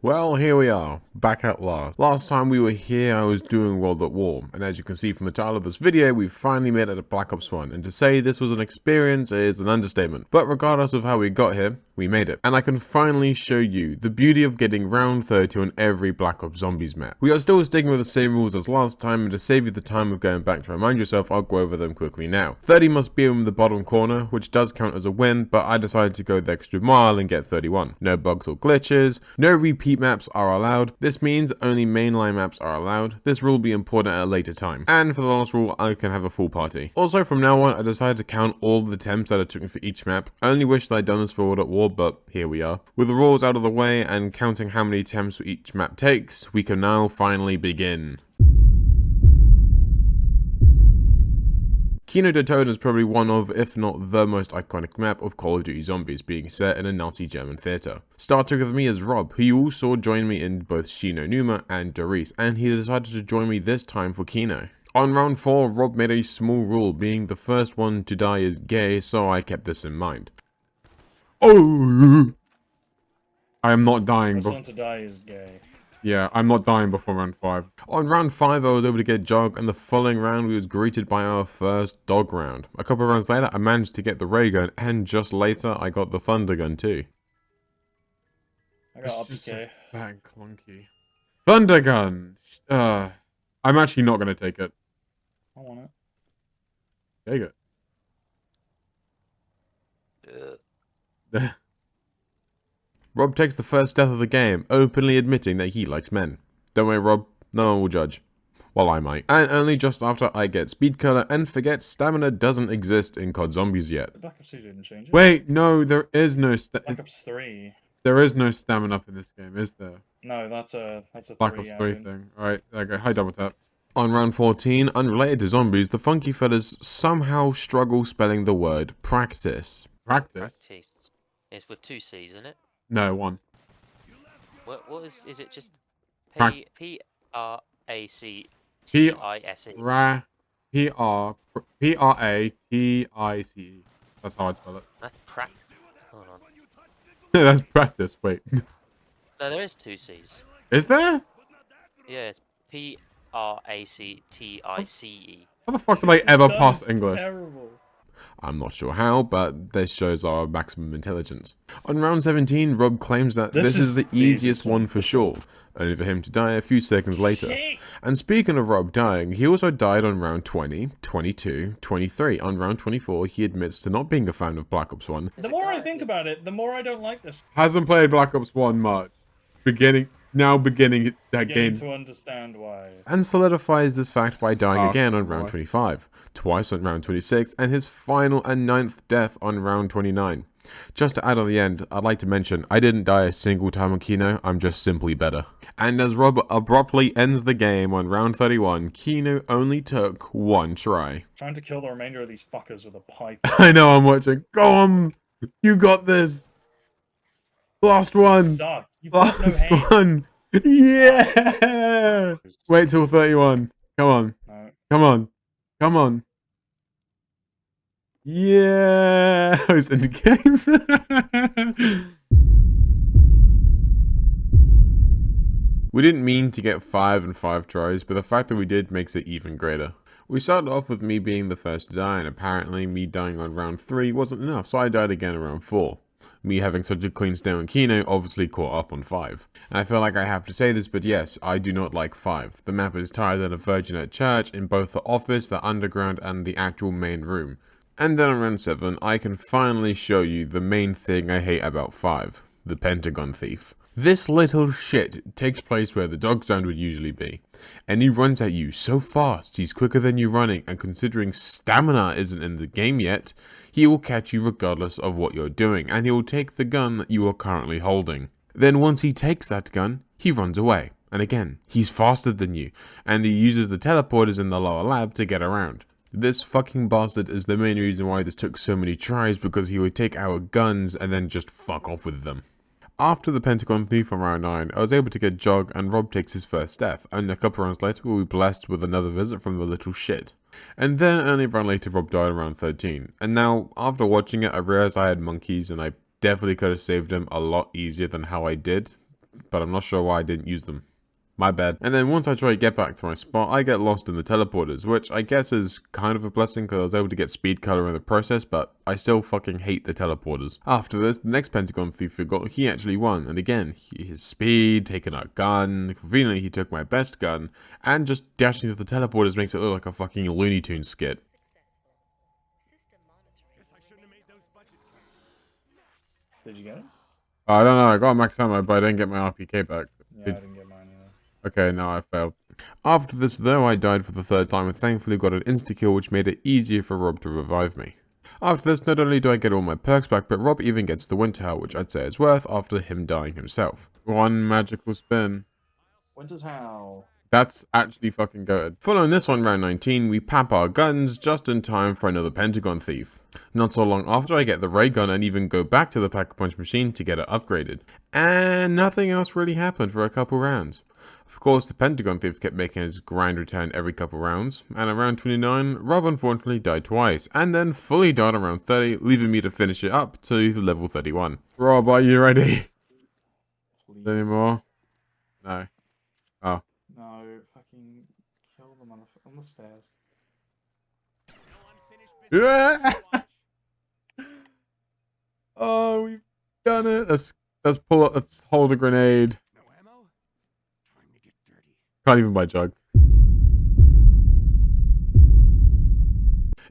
Well, here we are, back at last. Last time we were here, I was doing World at War, and as you can see from the title of this video, we finally made it to Black Ops 1, and to say this was an experience is an understatement. But regardless of how we got here, we made it. And I can finally show you the beauty of getting round 30 on every Black Ops Zombies map. We are still sticking with the same rules as last time, and to save you the time of going back to remind yourself, I'll go over them quickly now. 30 must be in the bottom corner, which does count as a win, but I decided to go the extra mile and get 31. No bugs or glitches, no repeat maps are allowed. This means only mainline maps are allowed. This rule will be important at a later time. And for the last rule, I can have a full party. Also, from now on, I decided to count all the attempts that it took me for each map. I only wish that I'd done this for World at War, but here we are. With the rules out of the way and counting how many attempts each map takes, we can now finally begin. Kino der Toten is probably one of, if not the most iconic map of Call of Duty Zombies, being set in a Nazi German theatre. Starting with me is Rob, who you all saw join me in both Shino Numa and Doris, and he decided to join me this time for Kino. On round 4, Rob made a small rule, being the first one to die is gay, so I kept this in mind. Oh! I am not dying. First one to die is gay. Yeah, I'm not dying before round 5. On round 5, I was able to get Jog, and the following round we was greeted by our first dog round. A couple of rounds later, I managed to get the ray gun, and just later, I got the thunder gun too. I got RPK. So fat and clunky. Thunder gun! I'm actually not going to take it. I want it. Take it. Rob takes the first death of the game, openly admitting that he likes men. Don't worry, Rob, no one will judge. Well, I might. And only just after I get speed color and forget stamina doesn't exist in COD Zombies yet. Black Ops 2 didn't change it. Wait, no, there is no Black Ops 3. There is no stamina up in this game, is there? No, that's a Black Ops 3 thing. Alright, okay, hi double tap. On round 14, unrelated to zombies, the funky fellas somehow struggle spelling the word practice. Practice? Practice. It's with 2 C's, isn't it? No, 1. What is it just P-R-A-C-T-I-S-E? P-R-A-T-I-C-E. That's how I'd spell it. That's practice. Hold on. That's practice, wait. No, there is 2 C's. Is there? Yeah, it's P-R-A-C-T-I-C-E. How the fuck did I ever pass English? Terrible. I'm not sure how, but this shows our maximum intelligence. On round 17, Rob claims that this is the easiest one for sure, only for him to die a few seconds later. Shit. And speaking of Rob dying, he also died on round 20, 22, 23. On round 24, he admits to not being a fan of Black Ops 1. The more I think about it, the more I don't like this. Hasn't played Black Ops 1 much. Now beginning that game. To understand why. And solidifies this fact by dying again on round 25, twice on round 26, and his final and 9th death on round 29. Just to add on the end, I'd like to mention, I didn't die a single time on Kino, I'm just simply better. And as Rob abruptly ends the game on round 31, Kino only took 1 try. Trying to kill the remainder of these fuckers with a pipe. I know, I'm watching. Go on! You got this! Last one! Suck. You've got no Last hand. one! Yeah! Wait till 31. Come on. No. Come on. Come on. Yeah! I was in the game. We didn't mean to get 5 and 5 tries, but the fact that we did makes it even greater. We started off with me being the first to die, and apparently me dying on round 3 wasn't enough, so I died again around 4. Me having such a clean stay on Kino obviously caught up on 5. And I feel like I have to say this, but yes, I do not like 5. The map is tighter than a virgin at church in both the office, the underground, and the actual main room. And then on round 7, I can finally show you the main thing I hate about 5, the Pentagon Thief. This little shit takes place where the dog zone would usually be, and he runs at you so fast, he's quicker than you running, and considering stamina isn't in the game yet, he will catch you regardless of what you're doing, and he will take the gun that you are currently holding. Then once he takes that gun, he runs away, and again, he's faster than you, and he uses the teleporters in the lower lab to get around. This fucking bastard is the main reason why this took so many tries, because he would take our guns and then just fuck off with them. After the Pentagon Thief on round 9, I was able to get Jog and Rob takes his first death, and a couple rounds later we were blessed with another visit from the little shit. And then only a round later Rob died around 13, and now after watching it I realized I had monkeys and I definitely could have saved him a lot easier than how I did. but I'm not sure why I didn't use them. My bad. And then once I try to get back to my spot, I get lost in the teleporters, which I guess is kind of a blessing because I was able to get speed color in the process, but I still fucking hate the teleporters. After this, the next Pentagon thief forgot he actually won, and again, his speed, taking our gun, conveniently he took my best gun, and just dashing to the teleporters makes it look like a fucking Looney Tunes skit. Did you get it? I don't know, I got max ammo, but I didn't get my RPK back. Yeah, I didn't get mine either. Okay, now I failed. After this, though, I died for the third time and thankfully got an insta-kill which made it easier for Rob to revive me. After this, not only do I get all my perks back, but Rob even gets the Winter Howl, which I'd say is worth after him dying himself. One magical spin. Winter's Howl. That's actually fucking good. Following this on round 19, we pap our guns just in time for another Pentagon thief. Not so long after I get the ray gun and even go back to the Pack-a-Punch machine to get it upgraded. And nothing else really happened for a couple rounds. Of course, the Pentagon thief kept making his grind return every couple rounds, and around 29, Rob unfortunately died twice, and then fully died around 30, leaving me to finish it up to level 31. Rob, are you ready? Please. Any more? No. Oh. No, fucking kill them on the stairs. Yeah! Oh, we've done it. Let's pull up. Let's hold a grenade. No ammo? Time to get dirty. Can't even buy Jug.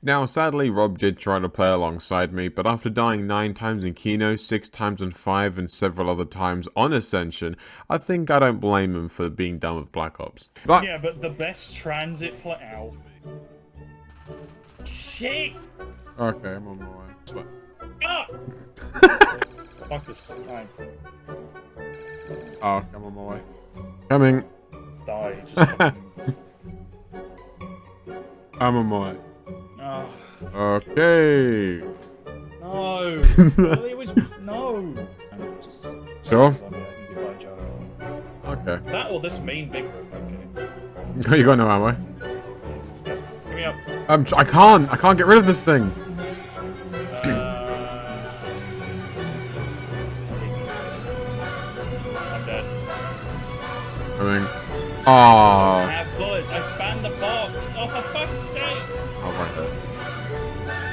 Now, sadly, Rob did try to play alongside me, but after dying 9 times in Kino, 6 times on 5, and several other times on Ascension, I think I don't blame him for being done with Black Ops. But Yeah, but the best transit play out. Shit! okay, I'm on my way. Sweat. Ah! Fuck this. Fine. Oh, I'm on my way. Coming. Die. Just fucking... I'm on my way. Oh, Okay. no. It was no. Just, Sure. Okay. Okay. That or this main big room. Okay. You got no ammo. Give me up. I can't get rid of this thing. I'm dead. I mean, I have bullets. I spanned the box. Oh, for fuck's sake. I'll find it.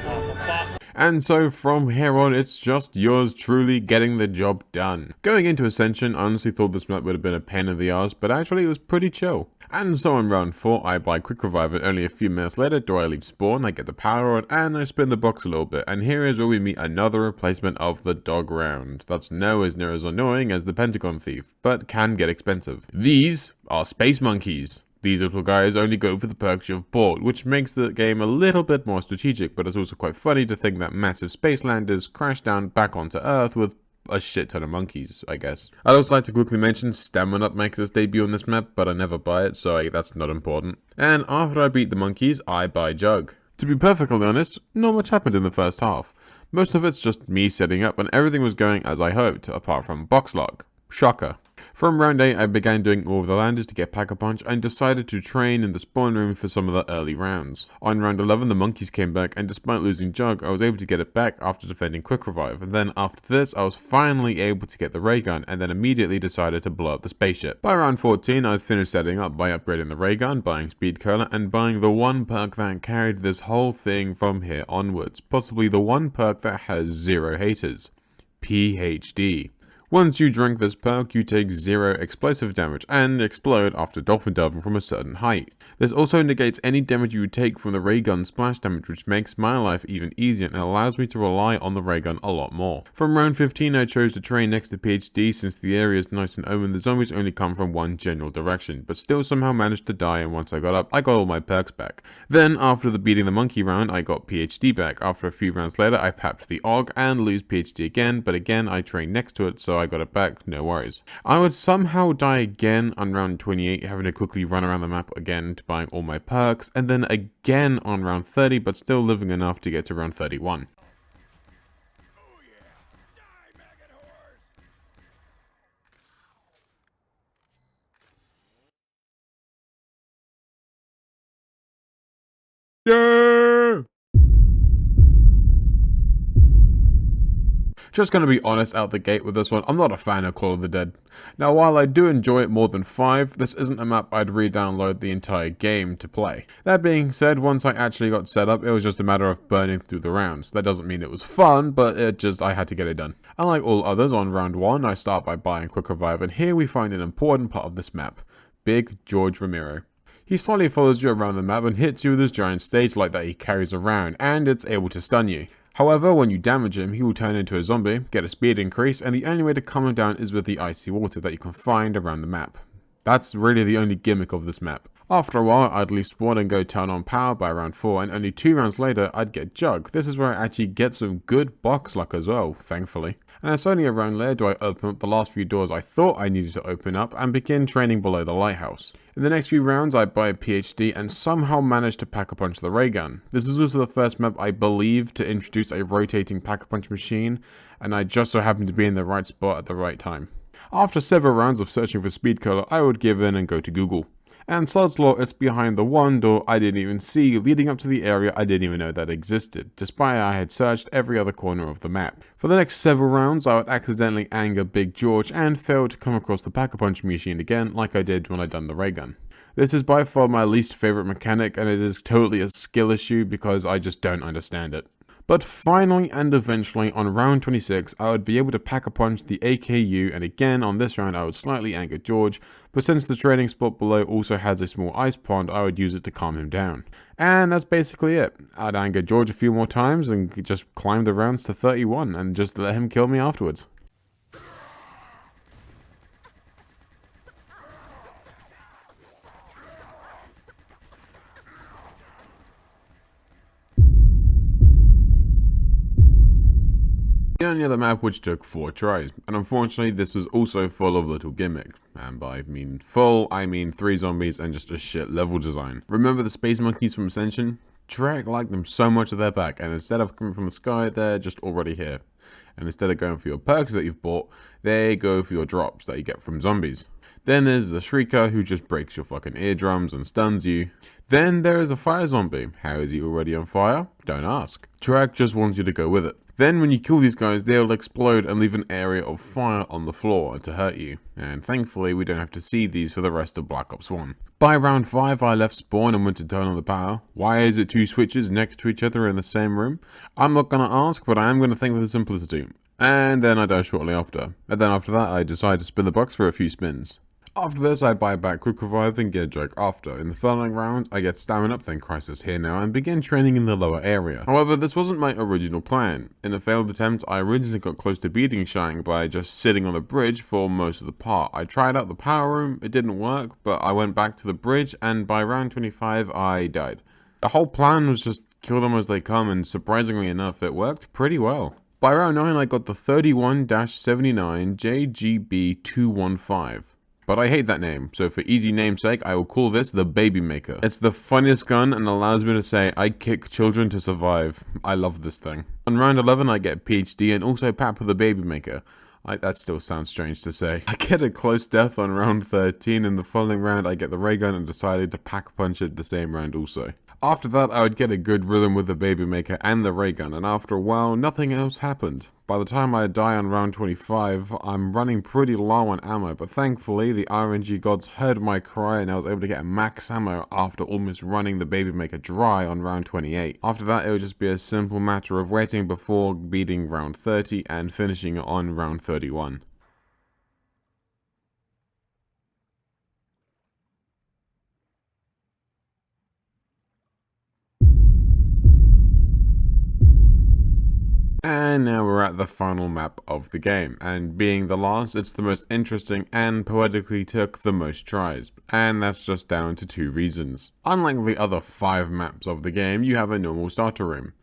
Oh, for fuck. And so from here on, it's just yours truly getting the job done. Going into Ascension, I honestly thought this map would have been a pain in the arse, but actually it was pretty chill. And so on round 4, I buy Quick Revive, and only a few minutes later do I leave spawn, I get the power on, and I spin the box a little bit. And here is where we meet another replacement of the dog round. That's nowhere near as annoying as the Pentagon Thief, but can get expensive. These are Space Monkeys. These little guys only go for the perks you've bought, which makes the game a little bit more strategic, but it's also quite funny to think that massive space landers crash down back onto Earth with a shit ton of monkeys, I guess. I'd also like to quickly mention Stamina makes its debut on this map, but I never buy it, so that's not important. And after I beat the monkeys, I buy Jug. To be perfectly honest, not much happened in the first half. Most of it's just me setting up and everything was going as I hoped, apart from box log. Shocker. From round 8, I began doing all of the landers to get Pack-a-Punch and decided to train in the spawn room for some of the early rounds. On round 11, the monkeys came back, and despite losing Jug, I was able to get it back after defending Quick Revive, and then after this, I was finally able to get the ray gun, and then immediately decided to blow up the spaceship. By round 14, I'd finished setting up by upgrading the ray gun, buying speed color, and buying the one perk that carried this whole thing from here onwards, possibly the one perk that has 0 haters. PhD. Once you drink this perk, you take 0 explosive damage and explode after dolphin diving from a certain height. This also negates any damage you would take from the ray gun splash damage, which makes my life even easier and allows me to rely on the ray gun a lot more. From round 15, I chose to train next to PhD since the area is nice and open. The zombies only come from one general direction, but still somehow managed to die, and once I got up, I got all my perks back. Then, after the beating the monkey round, I got PhD back. After a few rounds later, I papped the AUG and lose PhD again, but again, I trained next to it, so I got it back, no worries. I would somehow die again on round 28, having to quickly run around the map again to buying all my perks, and then again on round 30, but still living enough to get to round 31. Yeah! Just gonna be honest out the gate with this one, I'm not a fan of Call of the Dead. Now while I do enjoy it more than 5, this isn't a map I'd re-download the entire game to play. That being said, once I actually got set up, it was just a matter of burning through the rounds. That doesn't mean it was fun, but I had to get it done. Unlike all others, on round 1, I start by buying Quick Revive, and here we find an important part of this map. Big George Romero. He slowly follows you around the map and hits you with his giant stage light that he carries around, and it's able to stun you. However, when you damage him, he will turn into a zombie, get a speed increase, and the only way to calm him down is with the icy water that you can find around the map. That's really the only gimmick of this map. After a while, I'd leave spawn and go turn on power by round 4, and only 2 rounds later, I'd get Jug. This is where I actually get some good box luck as well, thankfully. And it's only around there do I open up the last few doors I thought I needed to open up and begin training below the lighthouse. In the next few rounds, I buy a PhD and somehow manage to pack-a-punch the ray gun. This is also the first map I believe to introduce a rotating pack-a-punch machine, and I just so happened to be in the right spot at the right time. After several rounds of searching for speed color, I would give in and go to Google. And sod's law, it's behind the one door I didn't even see leading up to the area I didn't even know that existed, despite I had searched every other corner of the map. For the next several rounds, I would accidentally anger Big George and fail to come across the pack-a-punch machine again like I did when I done the ray gun. This is by far my least favorite mechanic, and it is totally a skill issue because I just don't understand it. But finally and eventually on round 26 I would be able to pack-a-punch the AKU, and again on this round I would slightly anger George, but since the training spot below also has a small ice pond, I would use it to calm him down. And that's basically it. I'd anger George a few more times and just climb the rounds to 31 and just let him kill me afterwards. The only other map which took 4 tries, and unfortunately this was also full of little gimmicks, and by full, I mean 3 zombies and just a shit level design. Remember the space monkeys from Ascension? Trek liked them so much that they're back, and instead of coming from the sky, they're just already here. And instead of going for your perks that you've bought, they go for your drops that you get from zombies. Then there's the Shrieker who just breaks your fucking eardrums and stuns you. Then there is the fire zombie. How is he already on fire? Don't ask. Trek just wants you to go with it. Then when you kill these guys, they'll explode and leave an area of fire on the floor to hurt you. And thankfully, we don't have to see these for the rest of Black Ops 1. By round 5, I left spawn and went to turn on the power. Why is it 2 switches next to each other in the same room? I'm not gonna ask, but I am gonna think with the simplicity. And then I die shortly after. And then after that, I decide to spin the box for a few spins. After this, I buy back Quick Revive and get Jug after. In the following round, I get Stamina Up, then Crisis here now, and begin training in the lower area. However, this wasn't my original plan. In a failed attempt, I originally got close to beating Shang by just sitting on the bridge for most of the part. I tried out the power room, it didn't work, but I went back to the bridge, and by round 25, I died. The whole plan was just kill them as they come, and surprisingly enough, it worked pretty well. By round 9, I got the 31-79 JGB215. But I hate that name, so for easy namesake, I will call this the Baby Maker. It's the funniest gun and allows me to say, I kick children to survive. I love this thing. On round 11, I get PhD and also Pap with the Baby Maker. That still sounds strange to say. I get a close death on round 13, and the following round I get the ray gun and decided to pack punch it the same round also. After that, I would get a good rhythm with the Baby Maker and the ray gun, and after a while, nothing else happened. By the time I die on round 25, I'm running pretty low on ammo, but thankfully, the RNG gods heard my cry and I was able to get max ammo after almost running the Baby Maker dry on round 28. After that, it would just be a simple matter of waiting before beating round 30 and finishing it on round 31. And now we're at the final map of the game, and being the last, it's the most interesting and poetically took the most tries, and that's just down to 2 reasons. Unlike the other 5 maps of the game, you have a normal starter room.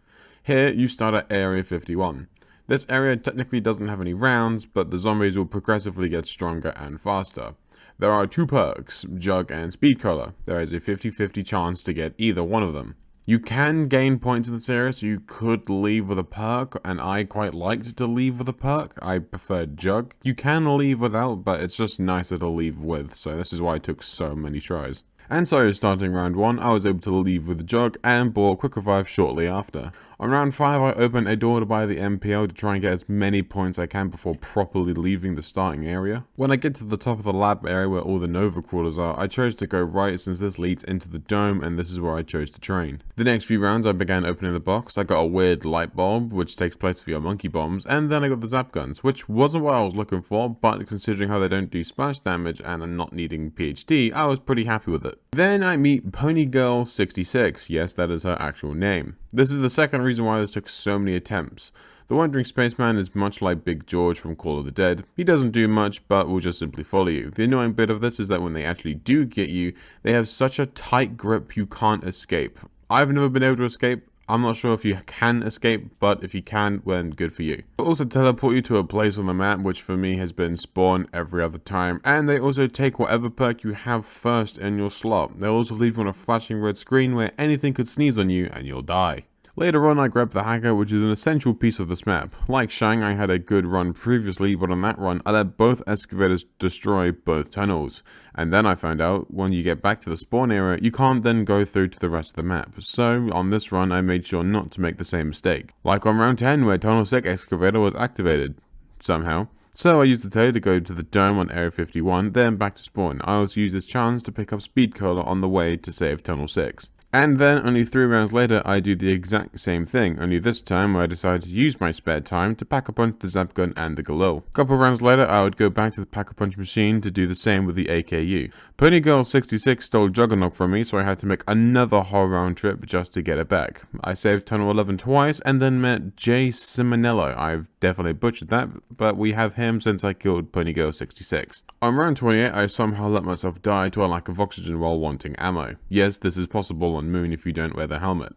Here, you start at Area 51. This area technically doesn't have any rounds, but the zombies will progressively get stronger and faster. There are 2 perks, Jug and Speed Color. There is a 50-50 chance to get either one of them. You can gain points in this area, so you could leave with a perk, and I quite liked to leave with a perk. I preferred Jug. You can leave without, but it's just nicer to leave with, so this is why it took so many tries. And so, starting round 1, I was able to leave with Jug and bought Quick Revive shortly after. On round 5, I open a door to buy the MPL to try and get as many points I can before properly leaving the starting area. When I get to the top of the lab area where all the Nova crawlers are, I chose to go right since this leads into the dome and this is where I chose to train. The next few rounds I began opening the box. I got a weird light bulb which takes place for your monkey bombs, and then I got the zap guns, which wasn't what I was looking for, but considering how they don't do splash damage and I'm not needing PhD, I was pretty happy with it. Then I meet Ponygirl66, yes, that is her actual name. This is the second reason why this took so many attempts. The Wandering Spaceman is much like Big George from Call of the Dead. He doesn't do much, but will just simply follow you. The annoying bit of this is that when they actually do get you, they have such a tight grip you can't escape. I've never been able to escape. I'm not sure if you can escape, but if you can, then good for you. They'll also teleport you to a place on the map, which for me has been spawn every other time, and they also take whatever perk you have first in your slot. They'll also leave you on a flashing red screen where anything could sneeze on you and you'll die. Later on I grabbed the Hacker, which is an essential piece of this map. Like Shang, I had a good run previously, but on that run I let both excavators destroy both tunnels. And then I found out, when you get back to the spawn area, you can't then go through to the rest of the map. So on this run I made sure not to make the same mistake. Like on round 10 where Tunnel 6 excavator was activated. Somehow. So I used the telly to go to the dome on Area 51, then back to spawn. I also used this chance to pick up Speed Cola on the way to save Tunnel 6. And then, only 3 rounds later, I do the exact same thing, only this time I decided to use my spare time to pack a punch the Zap Gun and the Galil. A couple rounds later, I would go back to the pack-a-punch machine to do the same with the AKU. Ponygirl66 stole Juggernaut from me, so I had to make another whole round trip just to get it back. I saved Tunnel 11 twice, and then met Jay Simonello. I've definitely butchered that, but we have him since I killed Ponygirl66. On round 28, I somehow let myself die to a lack of oxygen while wanting ammo. Yes, this is possible on Moon if you don't wear the helmet.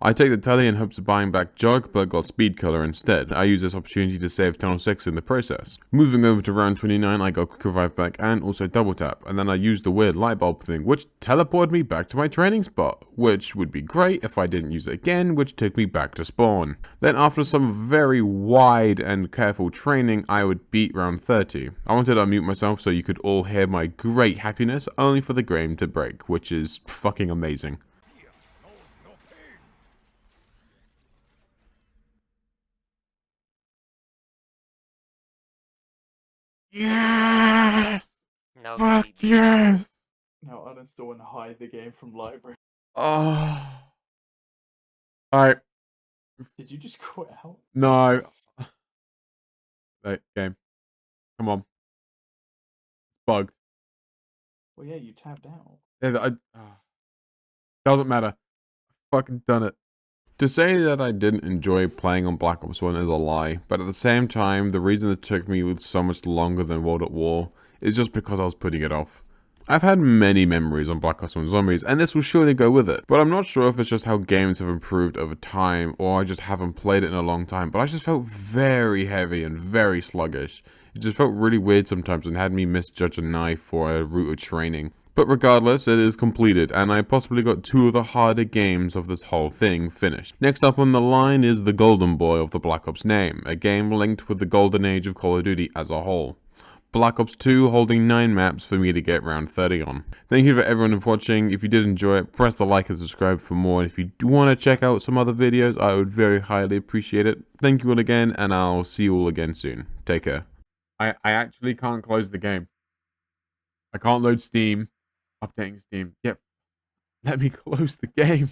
I take the telly in hopes of buying back Jug, but got Speed Color instead. I use this opportunity to save Tunnel 6 in the process. Moving over to round 29, I got Quick Revive back and also Double Tap, and then I used the weird light bulb thing, which teleported me back to my training spot, which would be great if I didn't use it again, which took me back to spawn. Then after some very wide and careful training, I would beat round 30. I wanted to unmute myself so you could all hear my great happiness, only for the game to break, which is fucking amazing. Yes! No, Fuck baby. yes! Now uninstall and hide the game from library. Oh. Alright. Did you just quit out? No. Right, game. Come on. Bugged. Well, yeah, you tapped out. Yeah, doesn't matter. Fucking done it. To say that I didn't enjoy playing on Black Ops 1 is a lie, but at the same time, the reason it took me so much longer than World at War is just because I was putting it off. I've had many memories on Black Ops 1 Zombies, and this will surely go with it, but I'm not sure if it's just how games have improved over time, or I just haven't played it in a long time, but I just felt very heavy and very sluggish. It just felt really weird sometimes and had me misjudge a knife for a route of training. But regardless, it is completed, and I possibly got 2 of the harder games of this whole thing finished. Next up on the line is the Golden Boy of the Black Ops name, a game linked with the golden age of Call of Duty as a whole. Black Ops 2 holding 9 maps for me to get round 30 on. Thank you for everyone for watching. If you did enjoy it, press the like and subscribe for more. And if you do want to check out some other videos, I would very highly appreciate it. Thank you all again, and I'll see you all again soon. Take care. I actually can't close the game. I can't load Steam. Updating Steam. Yep. Let me close the game.